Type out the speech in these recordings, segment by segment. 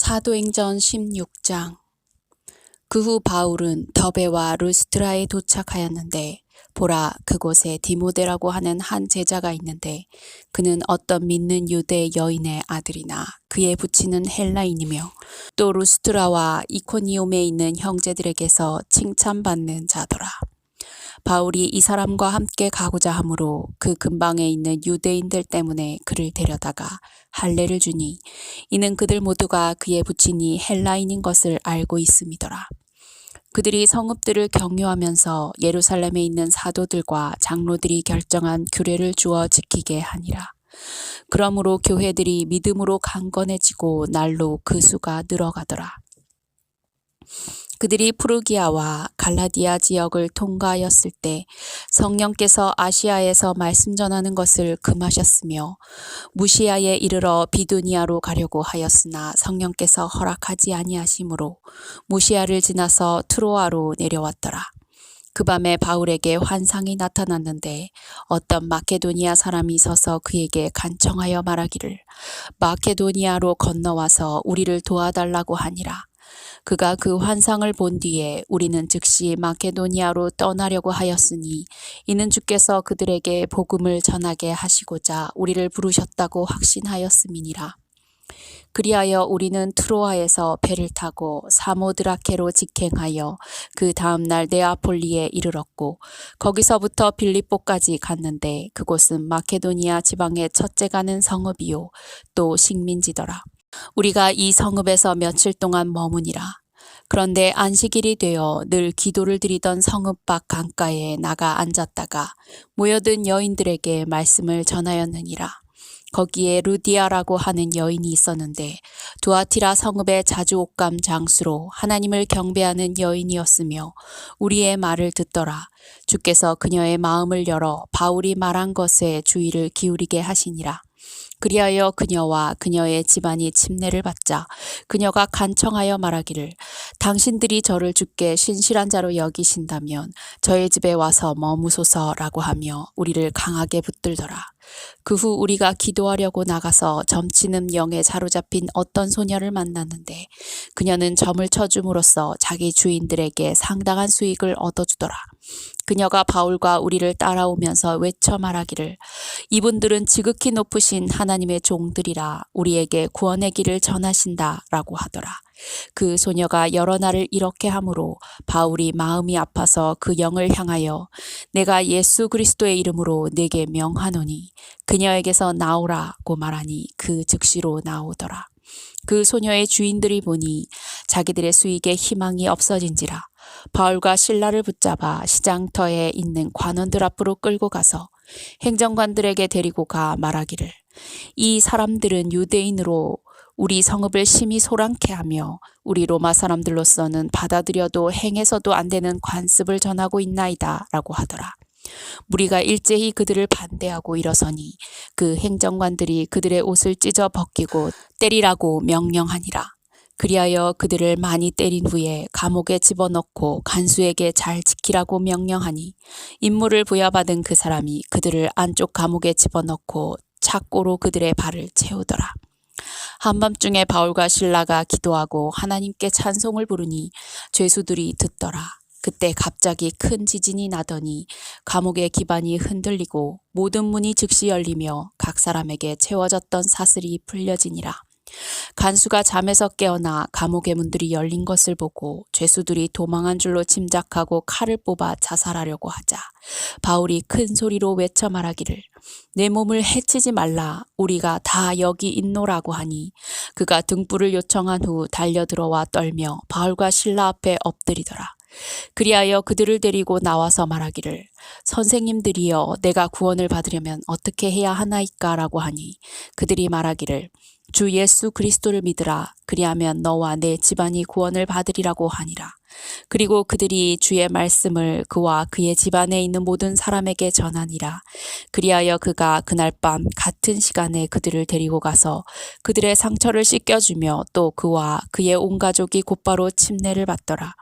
사도행전 16장. 그 후 바울은 더베와 루스트라에 도착하였는데 보라, 그곳에 디모데라고 하는 한 제자가 있는데 그는 어떤 믿는 유대 여인의 아들이나 그의 부친은 헬라인이며 또 루스트라와 이코니움에 있는 형제들에게서 칭찬받는 자더라. 바울이 이 사람과 함께 가고자 하므로 그 근방에 있는 유대인들 때문에 그를 데려다가 할례를 주니 이는 그들 모두가 그의 부친이 헬라인인 것을 알고 있음이더라. 그들이 성읍들을 경유하면서 예루살렘에 있는 사도들과 장로들이 결정한 규례를 주어 지키게 하니라. 그러므로 교회들이 믿음으로 강건해지고 날로 그 수가 늘어가더라. 그들이 프루기아와 갈라디아 지역을 통과하였을 때 성령께서 아시아에서 말씀 전하는 것을 금하셨으며 무시아에 이르러 비두니아로 가려고 하였으나 성령께서 허락하지 아니하심으로 무시아를 지나서 트로아로 내려왔더라. 그 밤에 바울에게 환상이 나타났는데 어떤 마케도니아 사람이 서서 그에게 간청하여 말하기를 마케도니아로 건너와서 우리를 도와달라고 하니라. 그가 그 환상을 본 뒤에 우리는 즉시 마케도니아로 떠나려고 하였으니 이는 주께서 그들에게 복음을 전하게 하시고자 우리를 부르셨다고 확신하였음이니라. 그리하여 우리는 트로아에서 배를 타고 사모드라케로 직행하여 그 다음날 네아폴리에 이르렀고 거기서부터 빌립보까지 갔는데 그곳은 마케도니아 지방의 첫째 가는 성읍이요 또 식민지더라. 우리가 이 성읍에서 며칠 동안 머무니라. 그런데 안식일이 되어 늘 기도를 드리던 성읍 밖 강가에 나가 앉았다가 모여든 여인들에게 말씀을 전하였느니라. 거기에 루디아라고 하는 여인이 있었는데 두아티라 성읍의 자주옥감 장수로 하나님을 경배하는 여인이었으며 우리의 말을 듣더라. 주께서 그녀의 마음을 열어 바울이 말한 것에 주의를 기울이게 하시니라. 그리하여 그녀와 그녀의 집안이 침례를 받자 그녀가 간청하여 말하기를 당신들이 저를 주께 신실한 자로 여기신다면 저의 집에 와서 머무소서라고 하며 우리를 강하게 붙들더라. 그 후 우리가 기도하려고 나가서 점치는 영에 사로잡힌 어떤 소녀를 만났는데 그녀는 점을 쳐줌으로써 자기 주인들에게 상당한 수익을 얻어주더라. 그녀가 바울과 우리를 따라오면서 외쳐 말하기를 이분들은 지극히 높으신 하나님의 종들이라 우리에게 구원의 길을 전하신다 라고 하더라. 그 소녀가 여러 날을 이렇게 하므로 바울이 마음이 아파서 그 영을 향하여 내가 예수 그리스도의 이름으로 네게 명하노니 그녀에게서 나오라고 말하니 그 즉시로 나오더라. 그 소녀의 주인들이 보니 자기들의 수익에 희망이 없어진지라 바울과 실라를 붙잡아 시장터에 있는 관원들 앞으로 끌고 가서 행정관들에게 데리고 가 말하기를 이 사람들은 유대인으로 우리 성읍을 심히 소란케 하며 우리 로마 사람들로서는 받아들여도 행해서도 안 되는 관습을 전하고 있나이다 라고 하더라. 무리가 일제히 그들을 반대하고 일어서니 그 행정관들이 그들의 옷을 찢어 벗기고 때리라고 명령하니라. 그리하여 그들을 많이 때린 후에 감옥에 집어넣고 간수에게 잘 지키라고 명령하니 임무를 부여받은 그 사람이 그들을 안쪽 감옥에 집어넣고 착고로 그들의 발을 채우더라. 한밤중에 바울과 실라가 기도하고 하나님께 찬송을 부르니 죄수들이 듣더라. 그때 갑자기 큰 지진이 나더니 감옥의 기반이 흔들리고 모든 문이 즉시 열리며 각 사람에게 채워졌던 사슬이 풀려지니라. 간수가 잠에서 깨어나 감옥의 문들이 열린 것을 보고 죄수들이 도망한 줄로 짐작하고 칼을 뽑아 자살하려고 하자 바울이 큰 소리로 외쳐 말하기를 내 몸을 해치지 말라 우리가 다 여기 있노라고 하니 그가 등불을 요청한 후 달려들어와 떨며 바울과 실라 앞에 엎드리더라. 그리하여 그들을 데리고 나와서 말하기를 선생님들이여 내가 구원을 받으려면 어떻게 해야 하나이까 라고 하니 그들이 말하기를 주 예수 그리스도를 믿으라. 그리하면 너와 내 집안이 구원을 받으리라고 하니라. 그리고 그들이 주의 말씀을 그와 그의 집안에 있는 모든 사람에게 전하니라. 그리하여 그가 그날 밤 같은 시간에 그들을 데리고 가서 그들의 상처를 씻겨주며 또 그와 그의 온 가족이 곧바로 침례를 받더라.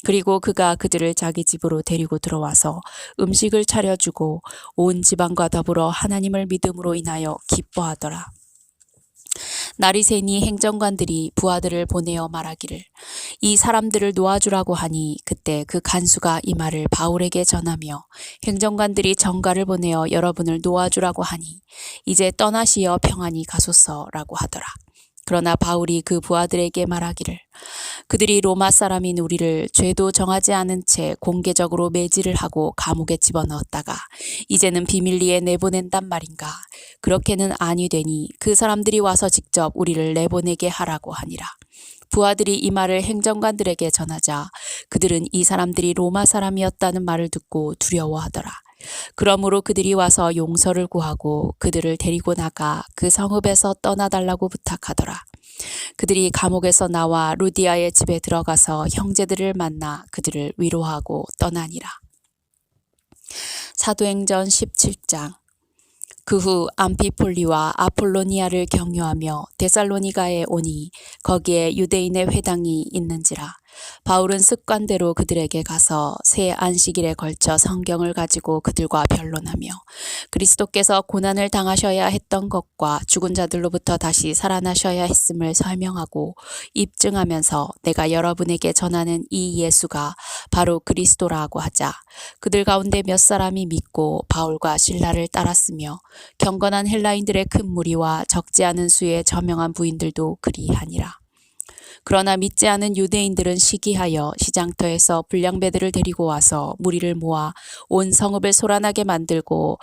그리고 그가 그들을 자기 집으로 데리고 들어와서 음식을 차려주고 온 집안과 더불어 하나님을 믿음으로 인하여 기뻐하더라. 날이 새니 행정관들이 부하들을 보내어 말하기를 이 사람들을 놓아주라고 하니 그때 그 간수가 이 말을 바울에게 전하며 행정관들이 전가를 보내어 여러분을 놓아주라고 하니 이제 떠나시어 평안히 가소서라고 하더라. 그러나 바울이 그 부하들에게 말하기를 그들이 로마 사람인 우리를 죄도 정하지 않은 채 공개적으로 매질을 하고 감옥에 집어넣었다가 이제는 비밀리에 내보낸단 말인가. 그렇게는 아니 되니 그 사람들이 와서 직접 우리를 내보내게 하라고 하니라. 부하들이 이 말을 행정관들에게 전하자 그들은 이 사람들이 로마 사람이었다는 말을 듣고 두려워하더라. 그러므로 그들이 와서 용서를 구하고 그들을 데리고 나가 그 성읍에서 떠나달라고 부탁하더라. 그들이 감옥에서 나와 루디아의 집에 들어가서 형제들을 만나 그들을 위로하고 떠나니라. 사도행전 17장. 그 후 암피폴리와 아폴로니아를 경유하며 데살로니가에 오니 거기에 유대인의 회당이 있는지라. 바울은 습관대로 그들에게 가서 새 안식일에 걸쳐 성경을 가지고 그들과 변론하며 그리스도께서 고난을 당하셔야 했던 것과 죽은 자들로부터 다시 살아나셔야 했음을 설명하고 입증하면서 내가 여러분에게 전하는 이 예수가 바로 그리스도라고 하자 그들 가운데 몇 사람이 믿고 바울과 실라를 따랐으며 경건한 헬라인들의 큰 무리와 적지 않은 수의 저명한 부인들도 그리하니라. 그러나 믿지 않은 유대인들은 시기하여 시장터에서 불량배들을 데리고 와서 무리를 모아 온 성읍을 소란하게 만들고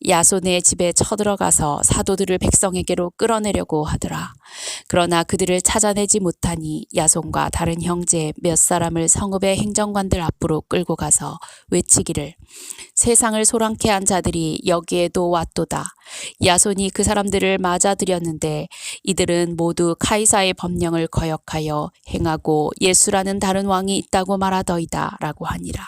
야손의 집에 쳐들어가서 사도들을 백성에게로 끌어내려고 하더라. 그러나 그들을 찾아내지 못하니 야손과 다른 형제 몇 사람을 성읍의 행정관들 앞으로 끌고 가서 외치기를 세상을 소란케 한 자들이 여기에도 왔도다. 야손이 그 사람들을 맞아들였는데 이들은 모두 카이사의 법령을 거역하여 행하고 예수라는 다른 왕이 있다고 말하더이다 라고 하니라.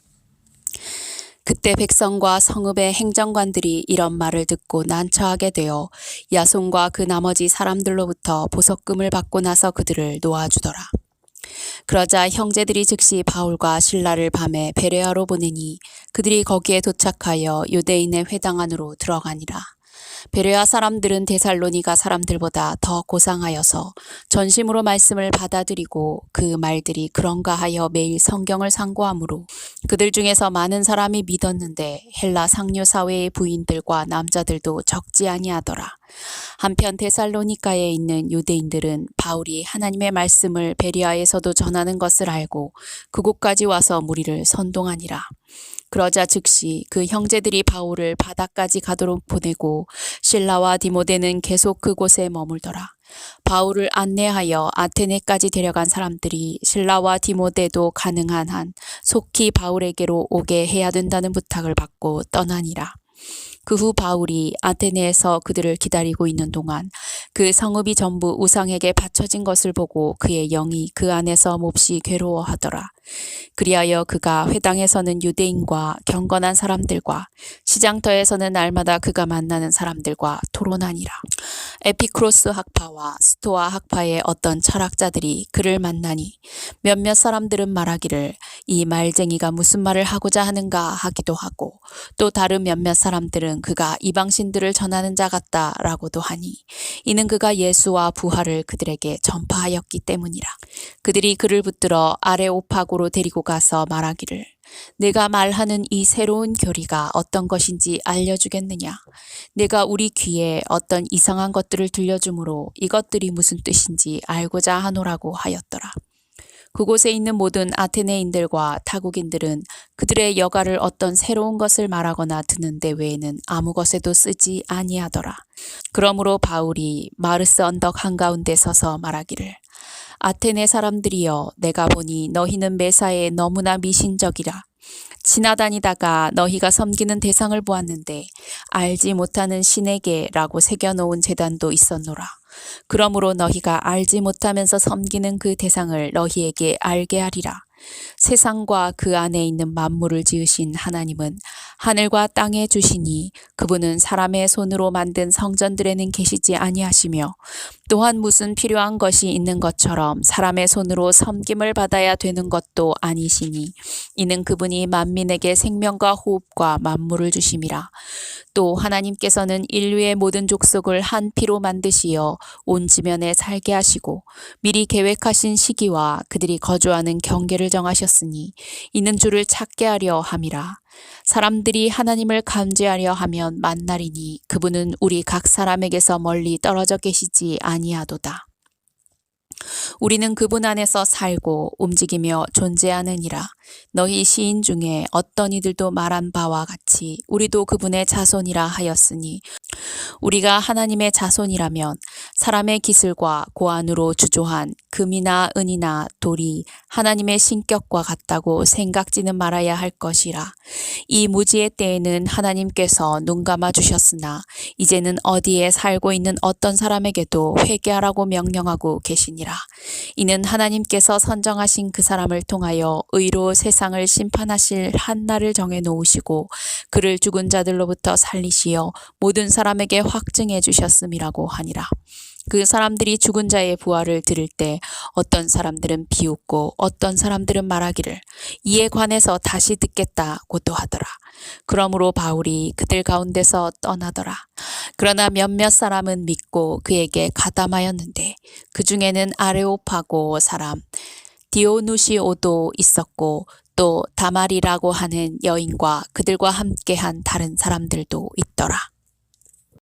그때 백성과 성읍의 행정관들이 이런 말을 듣고 난처하게 되어 야손과 그 나머지 사람들로부터 보석금을 받고 나서 그들을 놓아주더라. 그러자 형제들이 즉시 바울과 실라를 밤에 베레아로 보내니 그들이 거기에 도착하여 유대인의 회당 안으로 들어가니라. 베레아 사람들은 데살로니가 사람들보다 더 고상하여서 전심으로 말씀을 받아들이고 그 말들이 그런가 하여 매일 성경을 상고하므로 그들 중에서 많은 사람이 믿었는데 헬라 상류 사회의 부인들과 남자들도 적지 아니하더라. 한편 데살로니가에 있는 유대인들은 바울이 하나님의 말씀을 베레아에서도 전하는 것을 알고 그곳까지 와서 무리를 선동하니라. 그러자 즉시 그 형제들이 바울을 바다까지 가도록 보내고 실라와 디모데는 계속 그곳에 머물더라. 바울을 안내하여 아테네까지 데려간 사람들이 실라와 디모데도 가능한 한 속히 바울에게로 오게 해야 된다는 부탁을 받고 떠나니라. 그 후 바울이 아테네에서 그들을 기다리고 있는 동안 그 성읍이 전부 우상에게 바쳐진 것을 보고 그의 영이 그 안에서 몹시 괴로워하더라. 그리하여 그가 회당에서는 유대인과 경건한 사람들과 시장터에서는 날마다 그가 만나는 사람들과 토론하니라. 에피크로스 학파와 스토아 학파의 어떤 철학자들이 그를 만나니 몇몇 사람들은 말하기를 이 말쟁이가 무슨 말을 하고자 하는가 하기도 하고 또 다른 몇몇 사람들은 그가 이방신들을 전하는 자 같다라고도 하니 이는 그가 예수와 부활을 그들에게 전파하였기 때문이라. 그들이 그를 붙들어 아레오파고로 데리고 가서 말하기를 내가 말하는 이 새로운 교리가 어떤 것인지 알려주겠느냐. 내가 우리 귀에 어떤 이상한 것들을 들려주므로 이것들이 무슨 뜻인지 알고자 하노라고 하였더라. 그곳에 있는 모든 아테네인들과 타국인들은 그들의 여가를 어떤 새로운 것을 말하거나 듣는 데 외에는 아무 것에도 쓰지 아니하더라. 그러므로 바울이 마르스 언덕 한가운데 서서 말하기를 아테네 사람들이여 내가 보니 너희는 매사에 너무나 미신적이라. 지나다니다가 너희가 섬기는 대상을 보았는데 알지 못하는 신에게라고 새겨놓은 제단도 있었노라. 그러므로 너희가 알지 못하면서 섬기는 그 대상을 너희에게 알게 하리라. 세상과 그 안에 있는 만물을 지으신 하나님은 하늘과 땅에 주시니 그분은 사람의 손으로 만든 성전들에는 계시지 아니하시며 또한 무슨 필요한 것이 있는 것처럼 사람의 손으로 섬김을 받아야 되는 것도 아니시니 이는 그분이 만민에게 생명과 호흡과 만물을 주심이라. 또 하나님께서는 인류의 모든 족속을 한 피로 만드시어 온 지면에 살게 하시고 미리 계획하신 시기와 그들이 거주하는 경계를 정하셨으니 이는 주를 찾게 하려 함이라. 사람들이 하나님을 감죄하려 하면 만나리니 그분은 우리 각 사람에게서 멀리 떨어져 계시지 아니하도다. 우리는 그분 안에서 살고 움직이며 존재하느니라. 너희 시인 중에 어떤 이들도 말한 바와 같이 우리도 그분의 자손이라 하였으니 우리가 하나님의 자손이라면 사람의 기술과 고안으로 주조한 금이나 은이나 돌이 하나님의 신격과 같다고 생각지는 말아야 할 것이라. 이 무지의 때에는 하나님께서 눈 감아 주셨으나 이제는 어디에 살고 있는 어떤 사람에게도 회개하라고 명령하고 계시니라. 이는 하나님께서 선정하신 그 사람을 통하여 의로 세상을 심판하실 한 날을 정해 놓으시고 그를 죽은 자들로부터 살리시어 모든 사람에게 확증해 주셨음이라고 하니라. 그 사람들이 죽은 자의 부활을 들을 때 어떤 사람들은 비웃고 어떤 사람들은 말하기를 이에 관해서 다시 듣겠다고도 하더라. 그러므로 바울이 그들 가운데서 떠나더라. 그러나 몇몇 사람은 믿고 그에게 가담하였는데 그 중에는 아레오파고 사람 디오누시오도 있었고 또 다말이라고 하는 여인과 그들과 함께한 다른 사람들도 있더라.